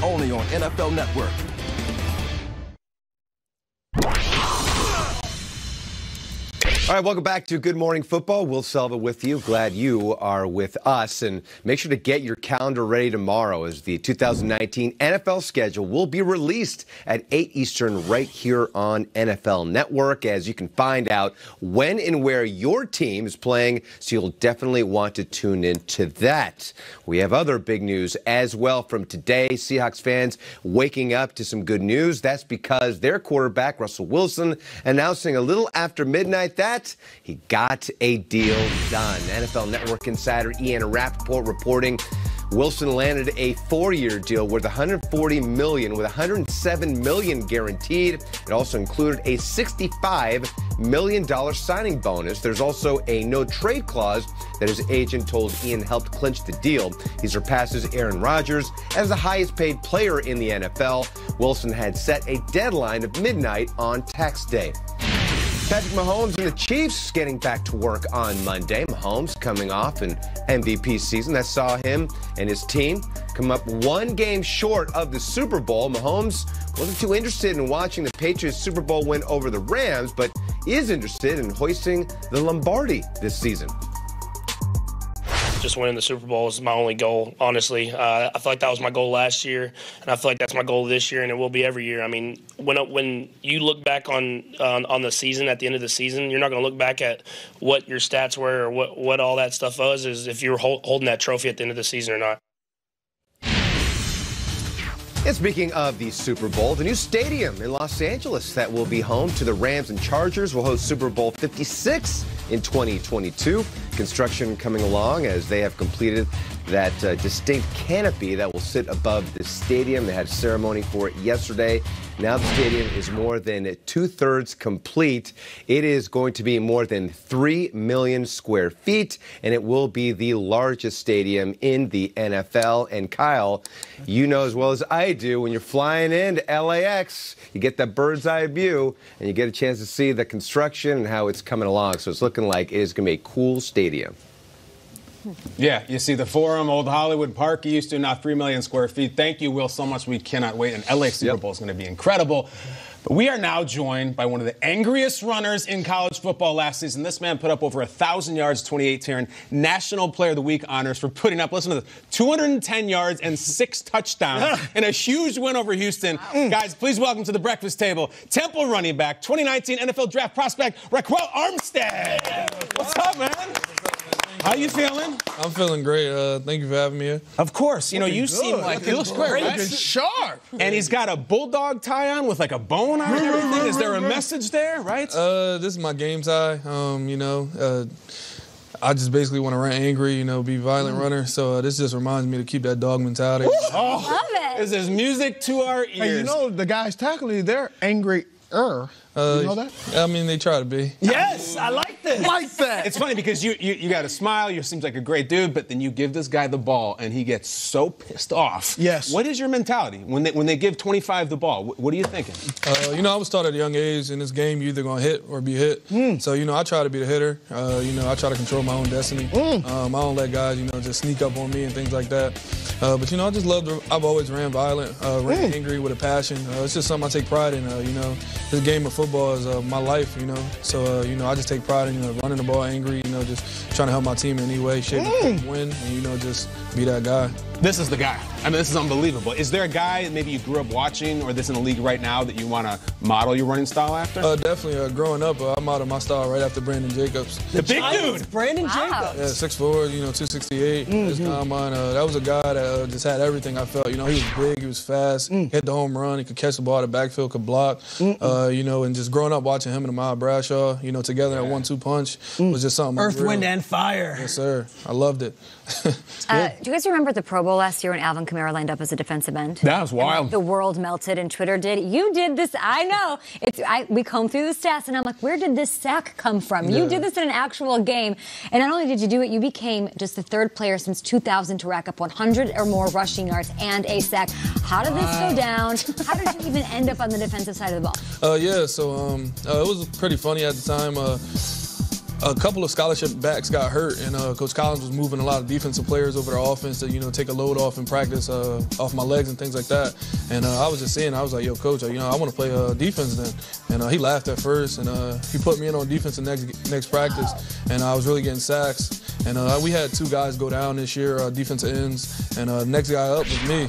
only on NFL Network. All right, welcome back to Good Morning Football. Will Selva with you. Glad you are with us. And make sure to get your calendar ready tomorrow as the 2019 NFL schedule will be released at 8 Eastern right here on NFL Network, as you can find out when and where your team is playing. So you'll definitely want to tune in to that. We have other big news as well from today. Seahawks fans waking up to some good news. That's because their quarterback, Russell Wilson, announcing a little after midnight that he got a deal done. NFL Network insider Ian Rappaport reporting Wilson landed a 4-year deal worth $140 million with $107 million guaranteed. It also included a $65 million signing bonus. There's also a no-trade clause that his agent told Ian helped clinch the deal. He surpasses Aaron Rodgers as the highest-paid player in the NFL. Wilson had set a deadline of midnight on tax day. Patrick Mahomes and the Chiefs getting back to work on Monday. Mahomes coming off an MVP season that saw him and his team come up one game short of the Super Bowl. Mahomes wasn't too interested in watching the Patriots Super Bowl win over the Rams, but is interested in hoisting the Lombardi this season. Just winning the Super Bowl is my only goal, honestly. I feel like that was my goal last year, and I feel like that's my goal this year, and it will be every year. I mean, when you look back on the season, at the end of the season, you're not going to look back at what your stats were or what all that stuff was, is if you're holding that trophy at the end of the season or not. And speaking of the Super Bowl, the new stadium in Los Angeles that will be home to the Rams and Chargers will host Super Bowl 56 in 2022. Construction coming along as they have completed that distinct canopy that will sit above the stadium. They had a ceremony for it yesterday. Now the stadium is more than 2/3 complete. It is going to be more than 3 million square feet, and it will be the largest stadium in the NFL. And Kyle, you know as well as I do, when you're flying into LAX, you get that bird's eye view, and you get a chance to see the construction and how it's coming along. So it's looking like it is going to be a cool stadium. Yeah, you see the Forum, Old Hollywood Park, used to, now 3 million square feet. Thank you, Will, so much. We cannot wait. And LA Super Bowl is going to be incredible. But we are now joined by one of the angriest runners in college football last season. This man put up over 1,000 yards, 2018 National Player of the Week honors for putting up, listen to this, 210 yards and 6 touchdowns in a huge win over Houston. Guys, please welcome to the breakfast table, Temple running back, 2019 NFL Draft prospect, Raquel Armstead. What's up, man? How you feeling? I'm feeling great. Thank you for having me here. Of course. You know, you seem like he looks great. Right? Sharp. And he's got a bulldog tie on with like a bone on and everything. Is there a message there, right? This is my game tie. I just basically want to run angry, be a violent runner. So this just reminds me to keep that dog mentality. Oh, love it. This is music to our ears. Hey, you know, the guys tackling you, they're angry. You know that? I mean, they try to be. Yes, I like this. Like that. It's funny because you got a smile, you seem like a great dude, but then you give this guy the ball and he gets so pissed off. Yes. What is your mentality when they give 25 the ball? What are you thinking? I was taught at a young age in this game, you're either going to hit or be hit. So, I try to be the hitter. I try to control my own destiny. I don't let guys, just sneak up on me and things like that. But, I just I've always ran violent, ran angry with a passion. It's just something I take pride in. This game of football is my life, So, I just take pride in, running the ball angry, just trying to help my team in any way, shape, and win, and, just be that guy. This is the guy. I mean, this is unbelievable. Is there a guy that maybe you grew up watching or that's in the league right now that you want to model your running style after? Definitely. Growing up, I modeled my style right after Brandon Jacobs. The big dude. Brandon Jacobs. Yeah, 6'4", 268. His combine. That was a guy that just had everything, I felt. He was big, he was fast, hit the home run, he could catch the ball out of the backfield, could block. And just growing up watching him and Ahmad Bradshaw, together that 1-2 punch was just something. Earth, Wind, and Fire. Yes, sir. I loved it. Do you guys remember the Pro Bowl last year when Alvin Kamara lined up as a defensive end? That was wild. And the world melted and Twitter did. You did this. I know. We combed through the stats and I'm like, where did this sack come from? Yeah. You did this in an actual game. And not only did you do it, you became just the 3rd player since 2000 to rack up 100 or more rushing yards and a sack. How did this go down? How did you even end up on the defensive side of the ball? So it was pretty funny at the time. a couple of scholarship backs got hurt, and Coach Collins was moving a lot of defensive players over to offense to, take a load off in practice, off my legs and things like that. And I was just saying, I was like, yo, Coach, I want to play defense then. And he laughed at first, and he put me in on defense the next practice, and I was really getting sacks. And we had 2 guys go down this year, defensive ends, and the next guy up was me.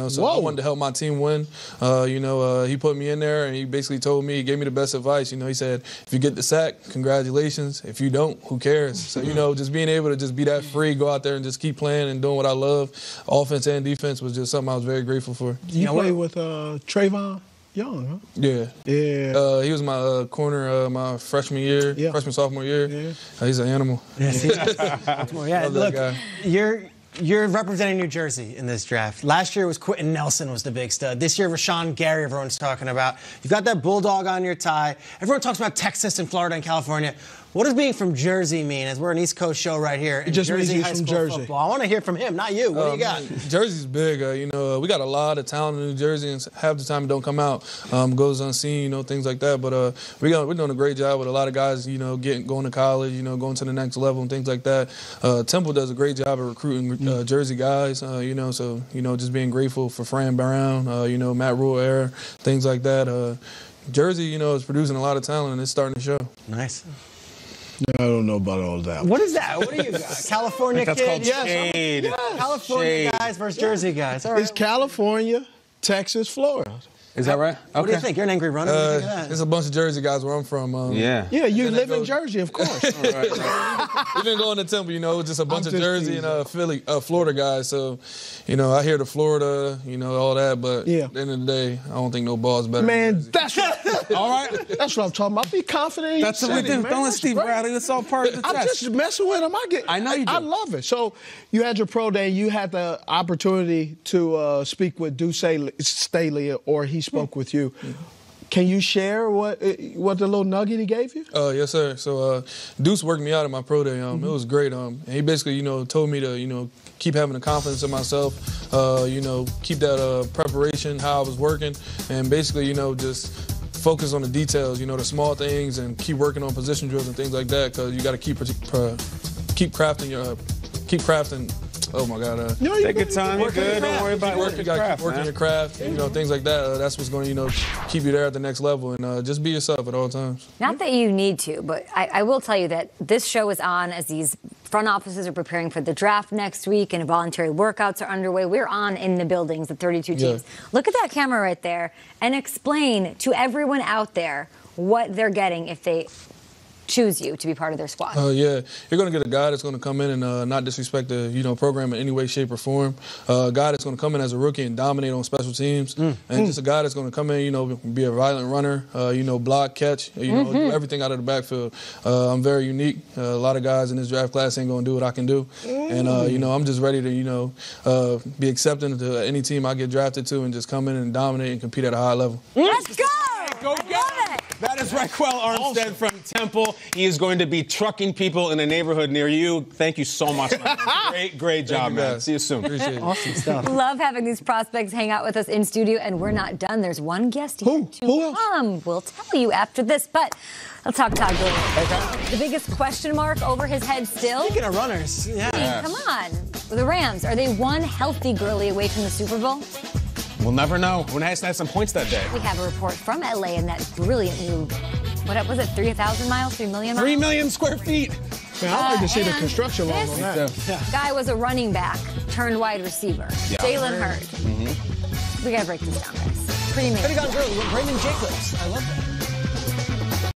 So I wanted to help my team win. He put me in there, and he basically told me, he gave me the best advice. He said, if you get the sack, congratulations. If you don't, who cares? So, just being able to just be that free, go out there and just keep playing and doing what I love, offense and defense, was just something I was very grateful for. You play with Trayvon Young, huh? Yeah. Yeah. He was my corner my freshman year, sophomore year. Yeah. He's an animal. Yeah, look, you're representing New Jersey in this draft. Last year was Quentin Nelson was the big stud. This year, Rashawn Gary, everyone's talking about. You've got that bulldog on your tie. Everyone talks about Texas and Florida and California. What does being from Jersey mean? As we're an East Coast show right here. It just means he's high from school Jersey. Football. I want to hear from him, not you. What do you got? Jersey's big. We got a lot of talent in New Jersey, and half the time it don't come out. Goes unseen, things like that. But we're doing a great job with a lot of guys, going to college, going to the next level and things like that. Temple does a great job of recruiting Jersey guys, so, just being grateful for Fran Brown, Matt Rule era, things like that. Jersey, is producing a lot of talent, and it's starting to show. Nice. I don't know about all that. What is that? What are you, California That's kid? called shade. California Shade. guys versus Jersey guys. All right. It's California, Texas, Florida. Is that right? Okay. What do you think? You're an angry runner. What do you think of that? There's a bunch of Jersey guys where I'm from. Yeah. Yeah, you live in Jersey, of course. We've been going to Temple, just a bunch of just Jersey and Florida guys. So, I hear the Florida, all that. But at the end of the day, I don't think no ball's better. Man, that's all right. That's what I'm talking about. Be confident in That's what we do. Don't let Steve Bradley. That's all part of the I'm test. just messing with him. I know you do. I love it. So you had your pro day. You had the opportunity to speak with Deuce Staley, or he spoke with you. Can you share what the little nugget he gave you? Yes, sir. So Deuce worked me out at my pro day. It was great. And he basically, told me to, keep having the confidence in myself, keep that preparation, how I was working, and basically, just focus on the details, the small things, and keep working on position drills and things like that, because you got to keep crafting. Oh my God! Take your time. You're good. Don't worry about working your craft. Things like that. That's what's going to, keep you there at the next level, and just be yourself at all times. Not that you need to, but I will tell you that this show is on as these front offices are preparing for the draft next week, and voluntary workouts are underway. We're on in the buildings, the 32 teams. Yeah. Look at that camera right there, and explain to everyone out there what they're getting if they choose you to be part of their squad. You're going to get a guy that's going to come in and not disrespect the program in any way, shape, or form. A guy that's going to come in as a rookie and dominate on special teams, and just a guy that's going to come in, be a violent runner, block, catch, do everything out of the backfield. I'm very unique. A lot of guys in this draft class ain't going to do what I can do, and I'm just ready to be accepting to any team I get drafted to and just come in and dominate and compete at a high level. Let's go! Go get it! That is Raquel Armstead from Temple. He is going to be trucking people in a neighborhood near you. Thank you so much, man. Great job, man. See you soon. Appreciate it. Awesome stuff. Love having these prospects hang out with us in studio, and we're not done. There's one guest here to come. We'll tell you after this, but let's talk Todd Gurley. The biggest question mark over his head still. Speaking of runners, Come on. The Rams, are they one healthy Gurley away from the Super Bowl? We'll never know. Who has to have some points that day? We have a report from LA in that brilliant new, what was it, 3,000 miles, 3 million miles? 3 million square feet. Man, I'd like to see the construction loan on that. Guy was a running back turned wide receiver. Yeah. Jalen Hurd. We got to break this down, guys. Pretty amazing. Raymond Jacobs. I love that.